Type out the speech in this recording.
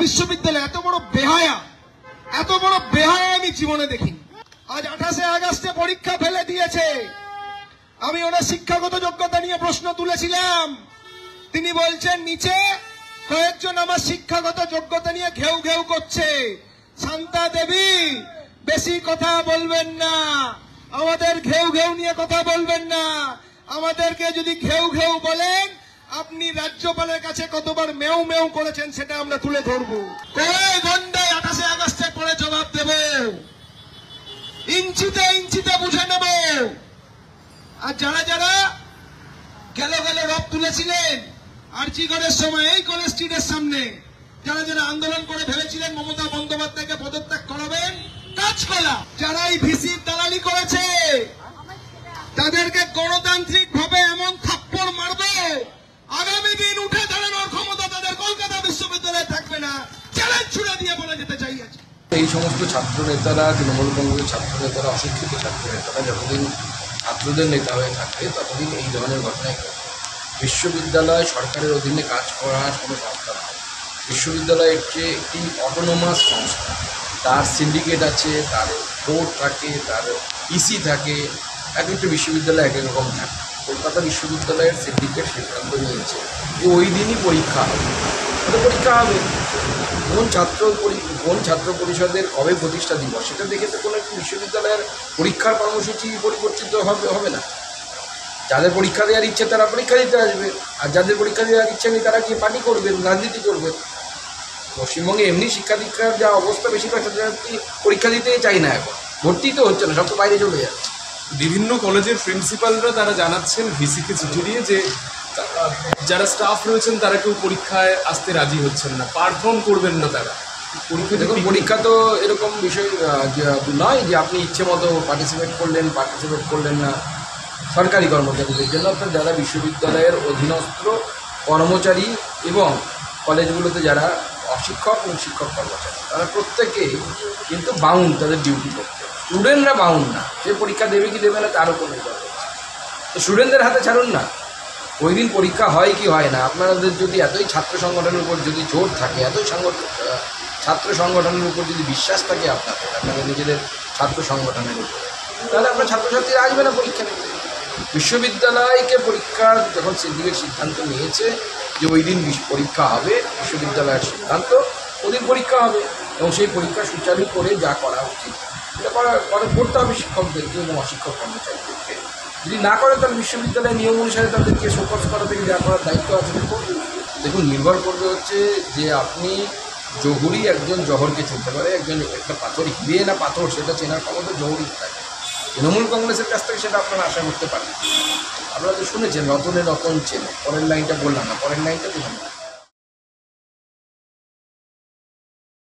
বিশ্ববিদ্যালয় এত বড় বেহায়া আমি জীবনে দেখিনি। আজ 28 আগস্টে পরীক্ষা ফেলে দিয়েছে। আমি ওনার শিক্ষাগত যোগ্যতা নিয়ে প্রশ্ন তুলেছিলাম। তিনি বলছেন নিচে কয়েকজন আমার শিক্ষাগত যোগ্যতা নিয়ে ঘেউ ঘেউ করছে। শান্তা দেবী, বেশি কথা বলবেন না, আমাদের ঘেউ ঘেউ নিয়ে কথা বলবেন না। আমাদেরকে যদি ঘেউ ঘেউ বলেন, আপনি রাজ্যপালের কাছে কতবার মেউ মেউ করেছেন সেটা আমরা তুলে ধরবো। কয় ঘন্টায় 28 আগস্টের পরে জবাব দেব, ইঞ্চিতে ইঞ্চিতে বুঝে নেব। আর যারা যারা গেল রব তুলেছিলেন আরজিগড়ের সময় এই কলেজ স্ট্রিটের সামনে, যারা যারা আন্দোলন করে ভেবেছিলেন মমতা বন্দ্যোপাধ্যায়কে পদত্যাগ করাবেন, কাজকলা যারা এই ভিসির দালালি করেছে তাদেরকে গণতান্ত্রিক ভাবে এমন থাপ্পড় মারবে, আগামী দিন উঠে দাঁড়ানোর ক্ষমতা তাদের কলকাতা বিশ্ববিদ্যালয়ে থাকবে না। চ্যালেঞ্জ ছুড়ে দিয়ে বলে যেতে চাই। এই সমস্ত ছাত্র নেতারা, তৃণমূল কংগ্রেসের ছাত্র নেতারা, অশিক্ষিত ছাত্র নেতারা যতদিন ছাত্রদের নেতা হয়ে থাকবে ততদিন এই ধরনের ঘটনাই ঘটবে। বিশ্ববিদ্যালয় সরকারের অধীনে কাজ করার কোনো সংস্থা নয়। বিশ্ববিদ্যালয় হচ্ছে একটি অটোনোমাস সংস্থা। তার সিন্ডিকেট আছে, তার বোর্ড থাকে, তার ইসি থাকে, এক একটা বিশ্ববিদ্যালয় এক এক রকম থাকে। কলকাতা বিশ্ববিদ্যালয়ের সিন্ডিকেট সিদ্ধান্ত নিয়েছে যে ওই দিনই পরীক্ষা হবে। পরীক্ষা হবে কোন ছাত্র পরিষদের কবে প্রতিষ্ঠা দিবস সেটা দেখে তো কোনো একটি বিশ্ববিদ্যালয়ের পরীক্ষার কর্মসূচি পরিবর্তিত হবে না। যাদের পরীক্ষা দেওয়ার ইচ্ছে তারা পরীক্ষা দিতে আসবে, আর যাদের পরীক্ষা দেওয়ার ইচ্ছে নেই তারা গিয়ে পার্টি করবেন, রাজনীতি করবেন। পশ্চিমবঙ্গে এমনি শিক্ষা দীক্ষার যা অবস্থা, বেশিরভাগ ছাত্রছাত্রী পরীক্ষা দিতেই চাই না, এখন ভর্তি তো হচ্ছে না, সব তো বাইরে চলে যাচ্ছে। বিভিন্ন কলেজের প্রিন্সিপালরা তারা জানাচ্ছেন ভিসিকে চিঠি দিয়ে যে যারা স্টাফ রয়েছেন তারা কেউ পরীক্ষায় আসতে রাজি হচ্ছেন না, পারফর্ম করবেন না তারা। পরীক্ষা তো এরকম বিষয় নয় যে আপনি ইচ্ছে মতো পার্টিসিপেট করলেন না। সরকারি কর্মচারীদের জন্য অর্থাৎ যারা বিশ্ববিদ্যালয়ের অধীনস্থ কর্মচারী এবং কলেজগুলোতে যারা অশিক্ষক এবং শিক্ষক কর্মচারী, তারা প্রত্যেকেই কিন্তু বাউন্ড তাদের ডিউটি করতে। স্টুডেন্টরা বাউন্ড না, সে পরীক্ষা দেবে কি দেবে না তার উপর নির্ভর করছে। তো স্টুডেন্টদের হাতে ছাড়ুন না, ওই দিন পরীক্ষা হয় কি হয় না। আপনাদের যদি এতই ছাত্র সংগঠনের উপর যদি জোর থাকে, এতই ছাত্র সংগঠনের উপর যদি বিশ্বাস থাকে আপনাদের নিজেদের ছাত্র সংগঠনের উপরে, তাহলে আপনার ছাত্রছাত্রীরা আসবে না পরীক্ষা দিতে। বিশ্ববিদ্যালয়কে পরীক্ষার যখন সিন্ডিকেট সিদ্ধান্ত নিয়েছে যে ওই দিন পরীক্ষা হবে, বিশ্ববিদ্যালয়ের সিদ্ধান্ত, ওদিন পরীক্ষা হবে এবং সেই পরীক্ষা সুচারু করে যা করা উচিত সেটা করতে হবে শিক্ষকদেরকে এবং অশিক্ষক কর্মচারীদেরকে। যদি না করে তাহলে বিশ্ববিদ্যালয়ের নিয়ম অনুসারে তাদেরকে শোকজ করা থেকে যা করার দায়িত্ব আছে করবে। দেখুন, নির্ভর করবে হচ্ছে যে আপনি জহুরি একজন জহরকে চিনতে পারে, একজন একটা পাথর হিরে না পাথর সেটা চেনার ক্ষমতা জহুরি থাকে। তৃণমূল কংগ্রেসের কাছ থেকে সেটা আপনারা আশা করতে পারেন। আপনারা তো শুনেছেন রতনে রতন চেনে, পরের লাইনটা বললাম না, পরের লাইনটা দেখুন।